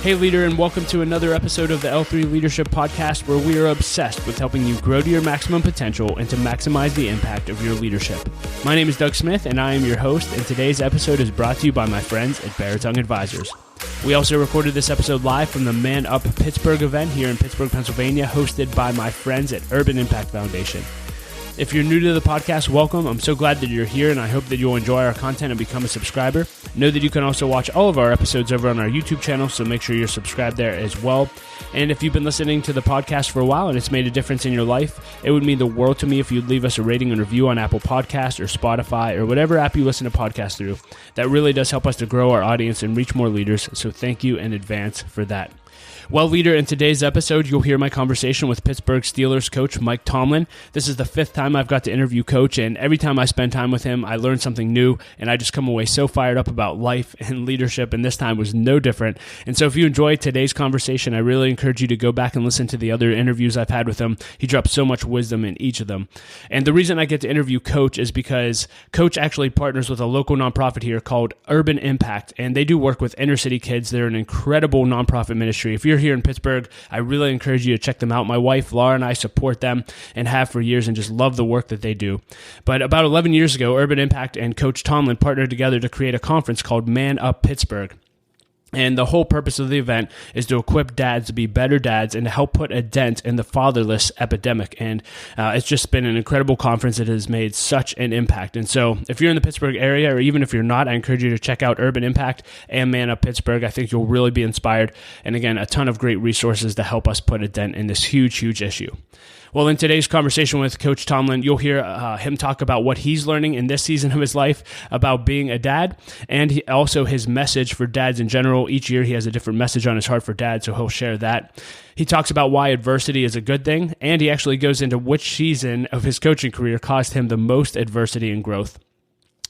Hey leader, and welcome to another episode of the L3 Leadership Podcast, where we are obsessed with helping you grow to your maximum potential and to maximize the impact of your leadership. My name is Doug Smith, and I am your host, and today's episode is brought to you by my friends at Baritone Advisors. We also recorded this episode live from the ManUp Pittsburgh event here in Pittsburgh, Pennsylvania, hosted by my friends at Urban Impact Foundation. If you're new to the podcast, welcome. I'm so glad that you're here, and I hope that you'll enjoy our content and become a subscriber. Know that you can also watch all of our episodes over on our YouTube channel, so make sure you're subscribed there as well. And if you've been listening to the podcast for a while and it's made a difference in your life, it would mean the world to me if you'd leave us a rating and review on Apple Podcasts or Spotify or whatever app you listen to podcasts through. That really does help us to grow our audience and reach more leaders, so thank you in advance for that. Well, leader, in today's episode, you'll hear my conversation with Pittsburgh Steelers coach Mike Tomlin. This is the fifth time I've got to interview Coach, and every time I spend time with him, I learn something new, and I just come away so fired up about life and leadership, and this time was no different. And so if you enjoyed today's conversation, I really encourage you to go back and listen to the other interviews I've had with him. He dropped so much wisdom in each of them. And the reason I get to interview Coach is because Coach actually partners with a local nonprofit here called Urban Impact, and they do work with inner city kids. They're an incredible nonprofit ministry. If you're here in Pittsburgh, I really encourage you to check them out. My wife, Laura, and I support them and have for years and just love the work that they do. But about 11 years ago, Urban Impact and Coach Tomlin partnered together to create a conference called ManUp Pittsburgh. And the whole purpose of the event is to equip dads to be better dads and to help put a dent in the fatherless epidemic. And it's just been an incredible conference that has made such an impact. And so if you're in the Pittsburgh area, or even if you're not, I encourage you to check out Urban Impact and ManUp Pittsburgh. I think you'll really be inspired. And again, a ton of great resources to help us put a dent in this huge, huge issue. Well, in today's conversation with Coach Tomlin, you'll hear him talk about what he's learning in this season of his life about being a dad, and also his message for dads in general. Each year he has a different message on his heart for dads, so he'll share that. He talks about why adversity is a good thing, and he actually goes into which season of his coaching career caused him the most adversity and growth.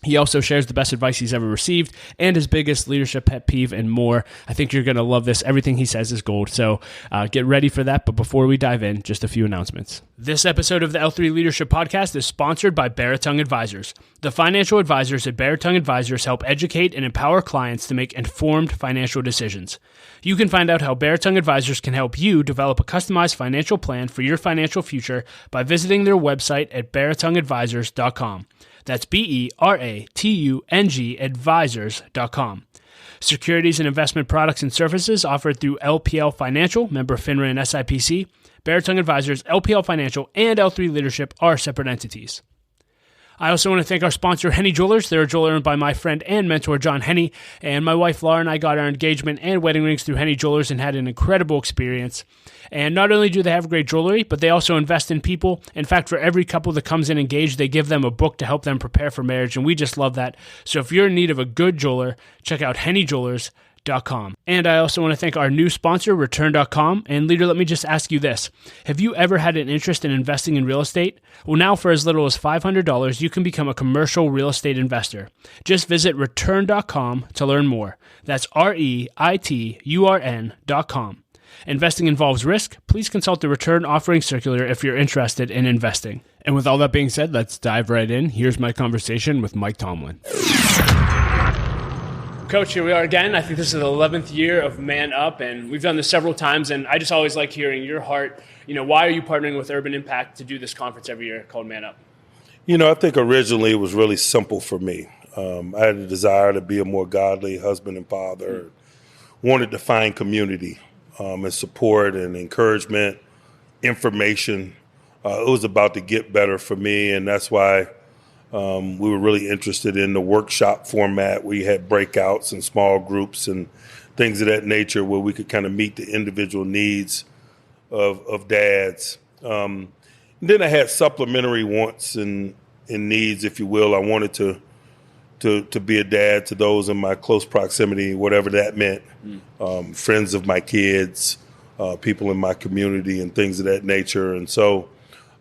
He also shares the best advice he's ever received and his biggest leadership pet peeve and more. I think you're going to love this. Everything he says is gold. So get ready for that. But before we dive in, just a few announcements. This episode of the L3 Leadership Podcast is sponsored by Baritone Advisors. The financial advisors at Baritone Advisors help educate and empower clients to make informed financial decisions. You can find out how Baritone Advisors can help you develop a customized financial plan for your financial future by visiting their website at baritoneadvisors.com. That's BERATUNG advisors.com. Securities and investment products and services offered through LPL Financial, member FINRA and SIPC. Baritone Advisors, LPL Financial, and L3 Leadership are separate entities. I also want to thank our sponsor, Henny Jewelers. They're a jeweler owned by my friend and mentor, John Henny. And my wife, Laura, and I got our engagement and wedding rings through Henny Jewelers and had an incredible experience. And not only do they have great jewelry, but they also invest in people. In fact, for every couple that comes in engaged, they give them a book to help them prepare for marriage. And we just love that. So if you're in need of a good jeweler, check out hennyjewelers.com. And I also want to thank our new sponsor, Return.com. And leader, let me just ask you this. Have you ever had an interest in investing in real estate? Well, now for as little as $500, you can become a commercial real estate investor. Just visit Return.com to learn more. That's REITURN.com. Investing involves risk. Please consult the Return Offering Circular if you're interested in investing. And with all that being said, let's dive right in. Here's my conversation with Mike Tomlin. Coach, here we are again. I think this is the 11th year of ManUp, and we've done this several times, and I just always like hearing your heart. Why are you partnering with Urban Impact to do this conference every year called ManUp? I think originally it was really simple for me. I had a desire to be a more godly husband and father, wanted to find community and support and encouragement, information. It was about to get better for me, and that's why we were really interested in the workshop format. We had breakouts and small groups and things of that nature where we could kind of meet the individual needs of dads. And then I had supplementary wants and needs, if you will. I wanted to be a dad to those in my close proximity, whatever that meant, friends of my kids, people in my community and things of that nature. And so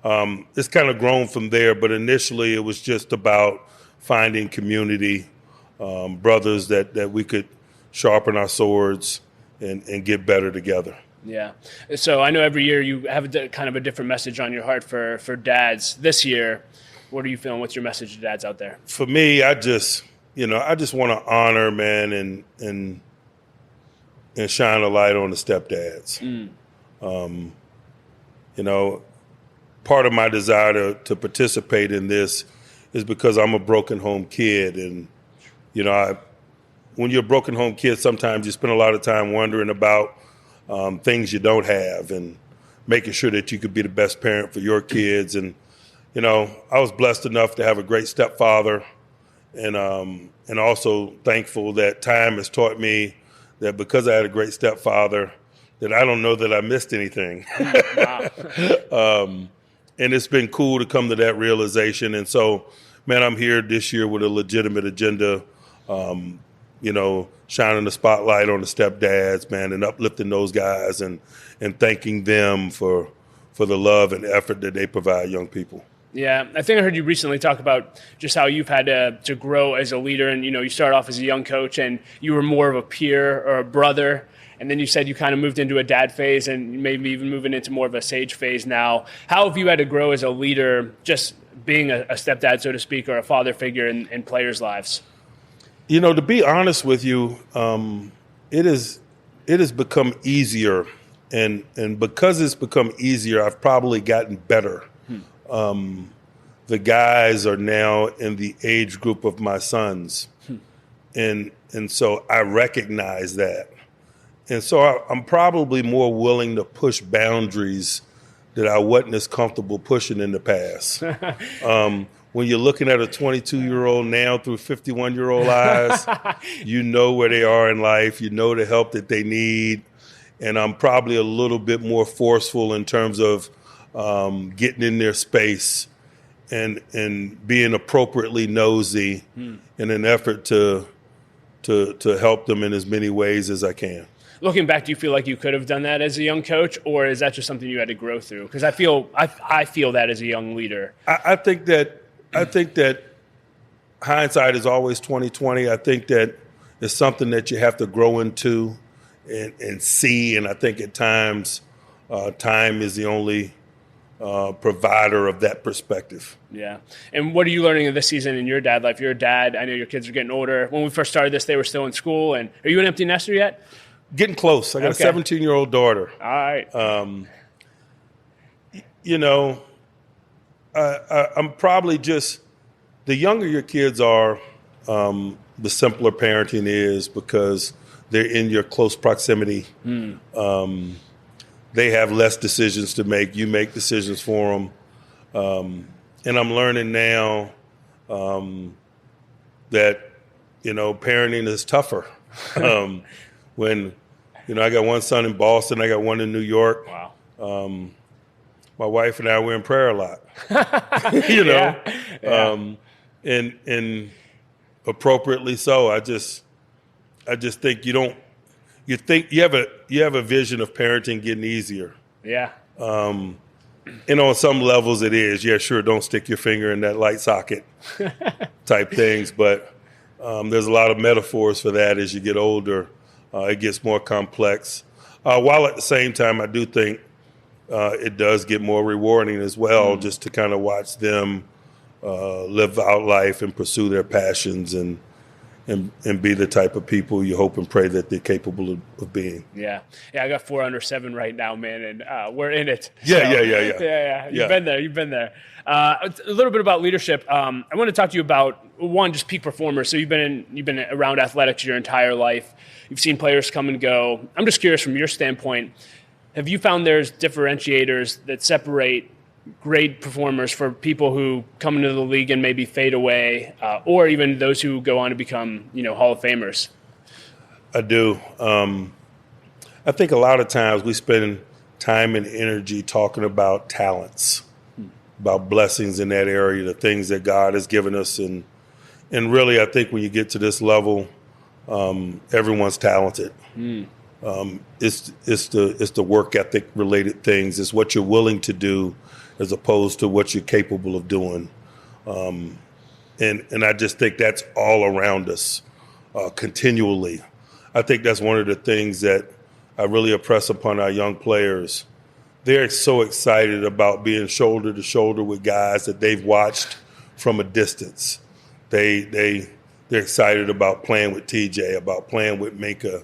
it's kind of grown from there, but initially it was just about finding community, brothers that we could sharpen our swords and get better together. Yeah. So I know every year you have kind of a different message on your heart for dads. This year, what are you feeling? What's your message to dads out there? For me, I just want to honor, man, and and shine a light on the stepdads. You know, part of my desire to participate in this is because I'm a broken home kid. And, you know, when you're a broken home kid, sometimes you spend a lot of time wondering about things you don't have and making sure that you could be the best parent for your kids. And, you know, I was blessed enough to have a great stepfather, and also thankful that time has taught me that because I had a great stepfather, that I don't know that I missed anything. And it's been cool to come to that realization. And so, man, I'm here this year with a legitimate agenda, you know, shining the spotlight on the stepdads, man, and uplifting those guys and thanking them for the love and effort that they provide young people. Yeah, I think I heard you recently talk about just how you've had to grow as a leader. And, you know, you started off as a young coach and you were more of a peer or a brother. And then you said you kind of moved into a dad phase and maybe even moving into more of a sage phase now. How have you had to grow as a leader, just being a stepdad, so to speak, or a father figure in players' lives? You know, to be honest with you, it has become easier. And because it's become easier, I've probably gotten better. The guys are now in the age group of my sons. And so I recognize that. And so I'm probably more willing to push boundaries that I wasn't as comfortable pushing in the past. When you're looking at a 22-year-old now through 51-year-old eyes, you know where they are in life. You know the help that they need. And I'm probably a little bit more forceful in terms of getting in their space and being appropriately nosy in an effort to help them in as many ways as I can. Looking back, do you feel like you could have done that as a young coach, or is that just something you had to grow through? Because I feel that as a young leader. I think that hindsight is always 20/20. I think that it's something that you have to grow into and see. And I think at times, time is the only provider of that perspective. Yeah. And what are you learning this season in your dad life? You're a dad. I know your kids are getting older. When we first started this, they were still in school. And are you an empty nester yet? Getting close. I got a 17-year-old daughter. All right. You know, I'm probably just, the younger your kids are, the simpler parenting is because they're in your close proximity. They have less decisions to make. You make decisions for them. And I'm learning now that, you know, parenting is tougher. When, you know, I got one son in Boston, I got one in New York. Wow. My wife and I were in prayer a lot, you know, Yeah. And appropriately so. I just think you have a vision of parenting getting easier. Yeah. And on some levels it is. Yeah, sure. Don't stick your finger in that light socket type things. But there's a lot of metaphors for that as you get older. It gets more complex. While at the same time, I do think it does get more rewarding as well, just to kind of watch them live out life and pursue their passions and be the type of people you hope and pray that they're capable of being. Yeah. I got 4 under 7 right now, man, and we're in it. Yeah. You've been there. A little bit about leadership. I want to talk to you about one, just peak performers. So you've been around athletics your entire life. You've seen players come and go. I'm just curious from your standpoint, have you found there's differentiators that separate great performers for people who come into the league and maybe fade away, or even those who go on to become, you know, Hall of Famers? I do. I think a lot of times we spend time and energy talking about talents, about blessings in that area, the things that God has given us. And really, I think when you get to this level, everyone's talented. It's the work ethic related things. It's what you're willing to do as opposed to what you're capable of doing. And I just think that's all around us continually. I think that's one of the things that I really impress upon our young players. They're so excited about being shoulder to shoulder with guys that they've watched from a distance. They're excited about playing with TJ, about playing with Minka.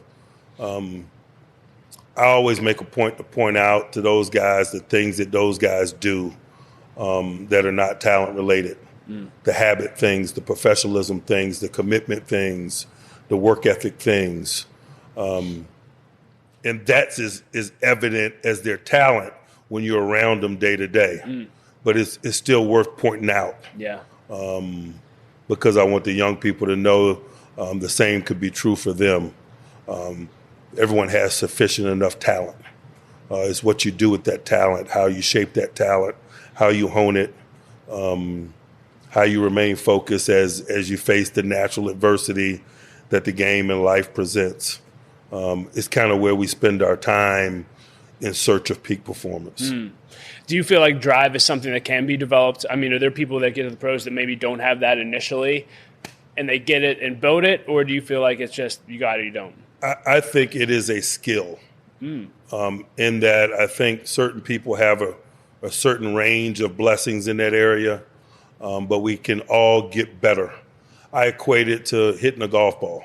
I always make a point to point out to those guys the things that those guys do that are not talent related. The habit things, the professionalism things, the commitment things, the work ethic things. And that's as evident as their talent when you're around them day to day. But it's still worth pointing out. Yeah. Because I want the young people to know the same could be true for them. Everyone has sufficient enough talent. It's what you do with that talent, how you shape that talent, how you hone it, how you remain focused as you face the natural adversity that the game and life presents. It's kind of where we spend our time in search of peak performance. Do you feel like drive is something that can be developed? I mean, are there people that get to the pros that maybe don't have that initially and they get it and build it? Or do you feel like it's just you got it, you don't? I think it is a skill in that I think certain people have a certain range of blessings in that area, but we can all get better. I equate it to hitting a golf ball.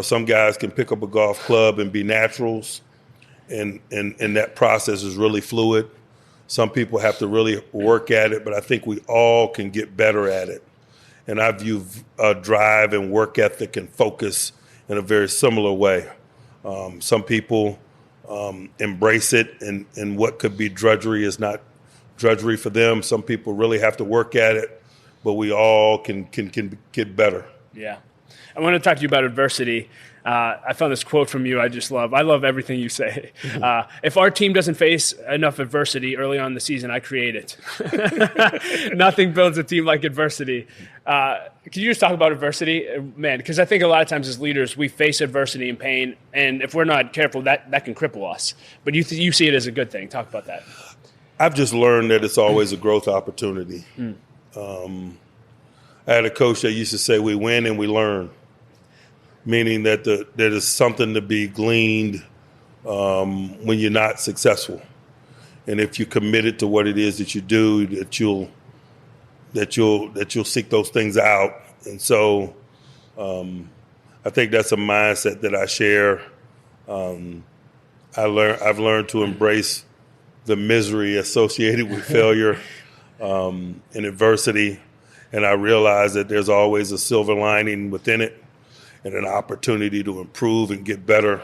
Some guys can pick up a golf club and be naturals, and that process is really fluid. Some people have to really work at it, but I think we all can get better at it. And I view drive and work ethic and focus in a very similar way. Some people embrace it, and what could be drudgery is not drudgery for them. Some people really have to work at it, but we all can get better. Yeah. I want to talk to you about adversity. I found this quote from you I just love. I love everything you say. If our team doesn't face enough adversity early on in the season, I create it. Nothing builds a team like adversity. Can you just talk about adversity? Man, because I think a lot of times as leaders, we face adversity and pain, and if we're not careful, that can cripple us. But you see it as a good thing. Talk about that. I've just learned that it's always a growth opportunity. I had a coach that used to say, we win and we learn. Meaning that there's something to be gleaned when you're not successful, and if you're committed to what it is that you do, that you'll seek those things out. And so, I think that's a mindset that I share. I've learned to embrace the misery associated with failure and adversity, and I realize that there's always a silver lining within it, and an opportunity to improve and get better.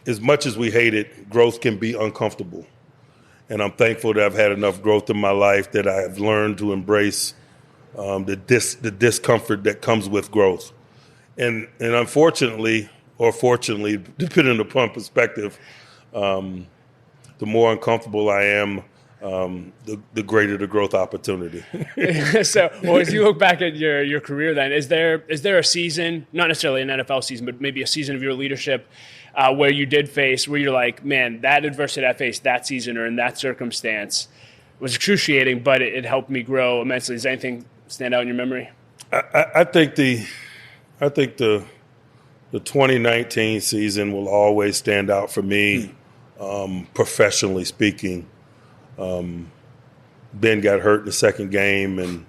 As much as we hate it, growth can be uncomfortable. And I'm thankful that I've had enough growth in my life that I have learned to embrace the discomfort that comes with growth. And unfortunately, or fortunately, depending upon perspective, the more uncomfortable I am, the greater the growth opportunity. So, as you look back at your career, then is there a season, not necessarily an NFL season, but maybe a season of your leadership where you did face, where you're like, man, that adversity I faced that season or in that circumstance was excruciating, but it helped me grow immensely. Does anything stand out in your memory? I think the 2019 season will always stand out for me, professionally speaking. Ben got hurt in the second game, and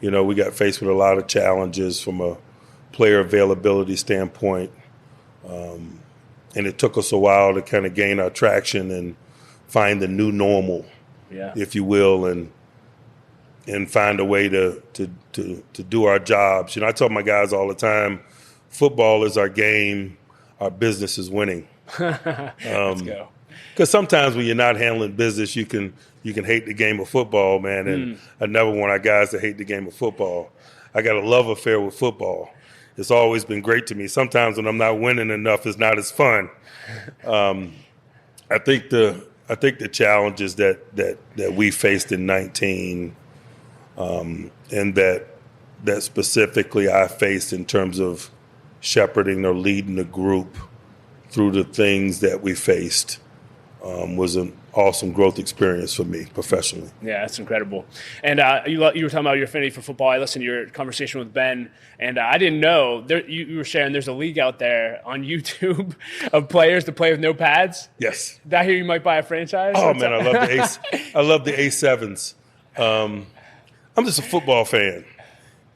we got faced with a lot of challenges from a player availability standpoint, and it took us a while to kind of gain our traction and find the new normal, if you will, and find a way to do our jobs. I tell my guys all the time, football is our game, our business is winning. Let's go. Because sometimes when you're not handling business, you can hate the game of football, man. And I never want our guys to hate the game of football. I got a love affair with football. It's always been great to me. Sometimes when I'm not winning enough, it's not as fun. I think the challenges that we faced in 19, and that specifically I faced in terms of shepherding or leading the group through the things that we faced. Was an awesome growth experience for me professionally. Yeah, that's incredible. And you were talking about your affinity for football. I listened to your conversation with Ben, and I didn't know you were sharing there's a league out there on YouTube of players to play with no pads. Yes. Did I hear you might buy a franchise? Oh man, I love the A7s. I'm just a football fan,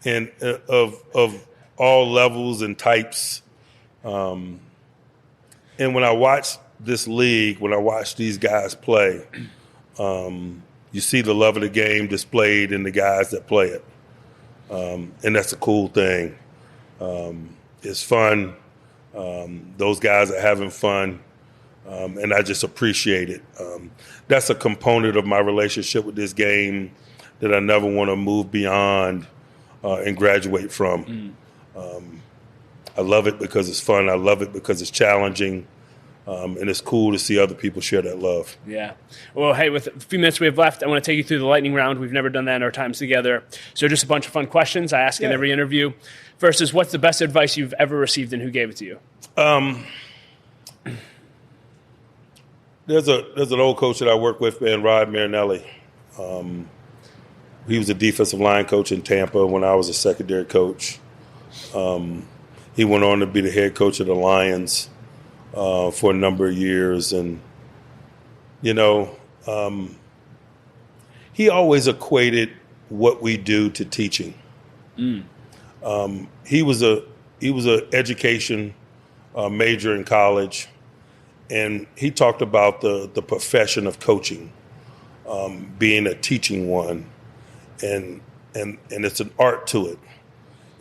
and of all levels and types. And when I watch this league, when I watch these guys play, you see the love of the game displayed in the guys that play it. And that's a cool thing. It's fun. Those guys are having fun. And I just appreciate it. That's a component of my relationship with this game that I never want to move beyond and graduate from. I love it because it's fun. I love it because it's challenging. And it's cool to see other people share that love. Yeah. Well, hey, with a few minutes we have left, I want to take you through the lightning round. We've never done that in our times together. So just a bunch of fun questions I ask in every interview. First is, what's the best advice you've ever received and who gave it to you? There's an old coach that I work with, Rod Marinelli. He was a defensive line coach in Tampa when I was a secondary coach. He went on to be the head coach of the Lions for a number of years. And, he always equated what we do to teaching. He was a education major in college, and he talked about the profession of coaching being a teaching one, and it's an art to it,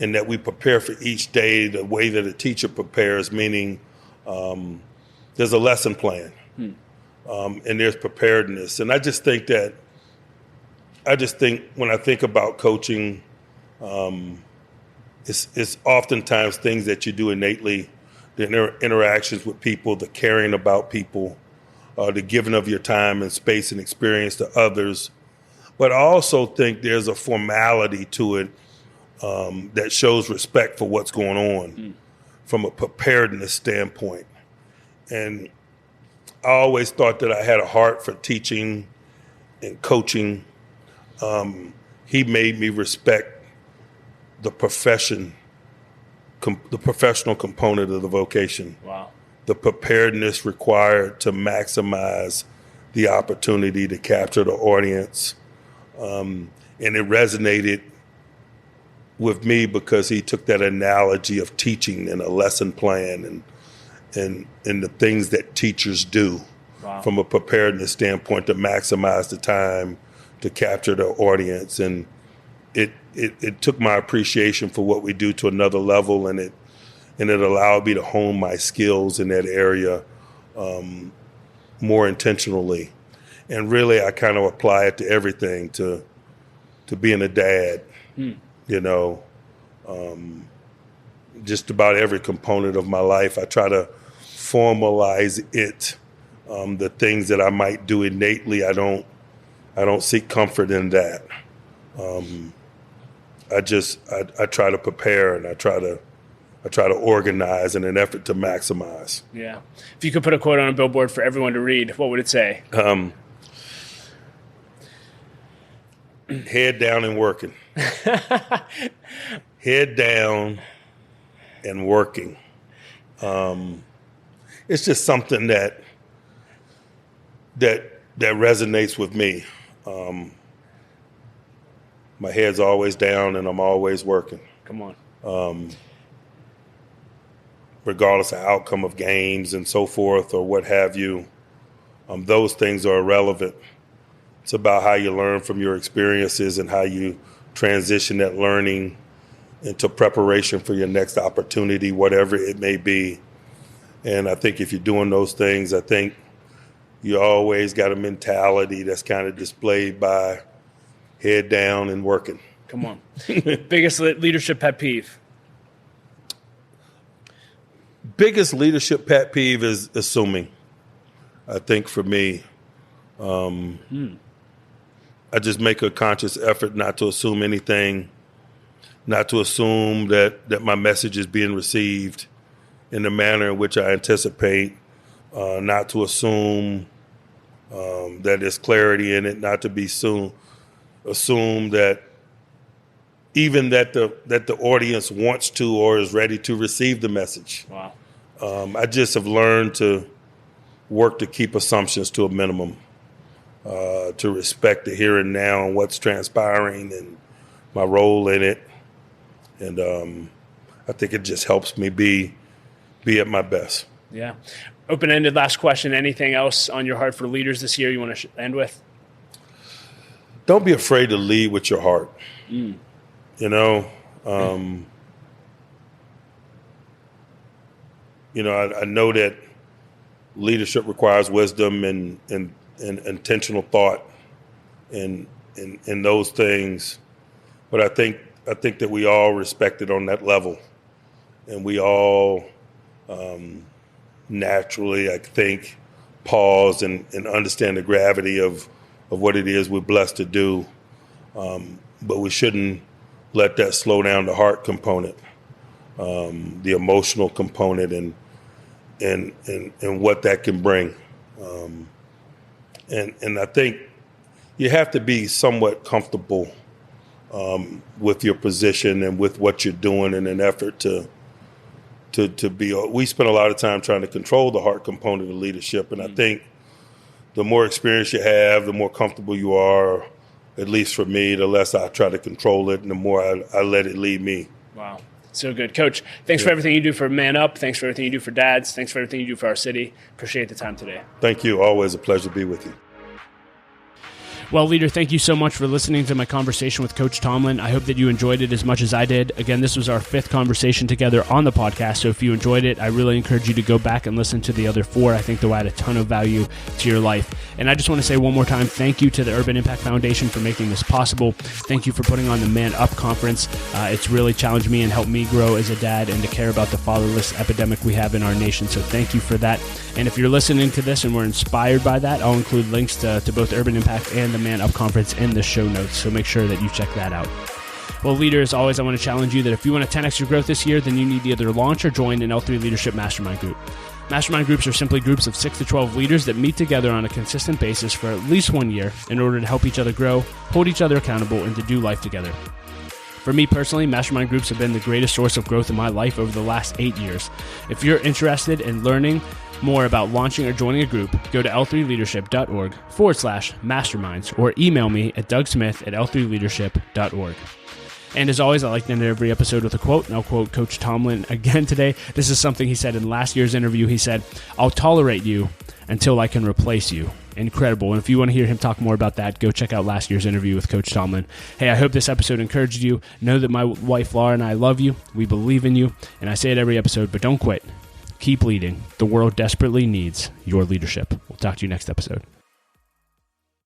and that we prepare for each day the way that a teacher prepares, meaning there's a lesson plan, and there's preparedness. And I just think when I think about coaching, it's oftentimes things that you do innately, the interactions with people, the caring about people, the giving of your time and space and experience to others. But I also think there's a formality to it that shows respect for what's going on from a preparedness standpoint. And I always thought that I had a heart for teaching and coaching. He made me respect the profession, the professional component of the vocation. Wow. The preparedness required to maximize the opportunity to capture the audience. And it resonated with me because he took that analogy of teaching and a lesson plan and the things that teachers do from a preparedness standpoint to maximize the time to capture the audience. And it took my appreciation for what we do to another level, and it allowed me to hone my skills in that area more intentionally. And really, I kind of apply it to everything, to being a dad, just about every component of my life. I try to formalize it. The things that I might do innately, I don't seek comfort in that. I try to prepare, and I try to organize in an effort to maximize. Yeah. If you could put a quote on a billboard for everyone to read, what would it say? Head down and working. Head down and working. It's just something that resonates with me. My head's always down and I'm always working. Come on. Regardless of outcome of games and so forth or what have you, those things are irrelevant. It's about how you learn from your experiences and how you transition that learning into preparation for your next opportunity, whatever it may be. And I think if you're doing those things, I think you always got a mentality that's kind of displayed by head down and working. Come on. Biggest leadership pet peeve? Biggest leadership pet peeve is assuming. I think for me, I just make a conscious effort not to assume anything, not to assume that my message is being received in the manner in which I anticipate, not to assume that there's clarity in it, not to be assume that even that the audience wants to or is ready to receive the message. Wow. I just have learned to work to keep assumptions to a minimum, to respect the here and now and what's transpiring and my role in it. And I think it just helps me be at my best. Yeah. Open-ended last question. Anything else on your heart for leaders this year you want to end with? Don't be afraid to lead with your heart. You know, I know that leadership requires wisdom and intentional thought and those things, but I think that we all respect it on that level, and we all naturally, I think, pause and understand the gravity of what it is we're blessed to do, but we shouldn't let that slow down the heart component, the emotional component, and what that can bring. And I think you have to be somewhat comfortable with your position and with what you're doing in an effort to be. We spend a lot of time trying to control the heart component of leadership, and I think the more experience you have, the more comfortable you are, at least for me, the less I try to control it and the more I let it lead me. Wow. So good. Coach, thanks for everything you do for ManUp. Thanks for everything you do for dads. Thanks for everything you do for our city. Appreciate the time today. Thank you. Always a pleasure to be with you. Well, leader, thank you so much for listening to my conversation with Coach Tomlin. I hope that you enjoyed it as much as I did. Again, this was our 5th conversation together on the podcast, so if you enjoyed it, I really encourage you to go back and listen to the other 4. I think they'll add a ton of value to your life. And I just want to say one more time, thank you to the Urban Impact Foundation for making this possible. Thank you for putting on the ManUp conference. It's really challenged me and helped me grow as a dad and to care about the fatherless epidemic we have in our nation, so thank you for that. And if you're listening to this and were inspired by that, I'll include links to both Urban Impact and the ManUp conference in the show notes, so make sure that you check that out. Well, leader, as always, I want to challenge you that if you want to 10x your growth this year, then you need to either launch or join an L3 Leadership Mastermind Group. Mastermind groups are simply groups of 6 to 12 leaders that meet together on a consistent basis for at least 1 year in order to help each other grow, hold each other accountable, and to do life together. For me personally, mastermind groups have been the greatest source of growth in my life over the last 8 years. If you're interested in learning more about launching or joining a group, go to l3leadership.org/masterminds or email me at dougsmith@l3leadership.org. And as always, I like to end every episode with a quote, and I'll quote Coach Tomlin again today. This is something he said in last year's interview. He said, "I'll tolerate you until I can replace you." Incredible. And if you want to hear him talk more about that, go check out last year's interview with Coach Tomlin. Hey, I hope this episode encouraged you. Know that my wife, Laura, and I love you. We believe in you. And I say it every episode, but don't quit. Keep leading. The world desperately needs your leadership. We'll talk to you next episode.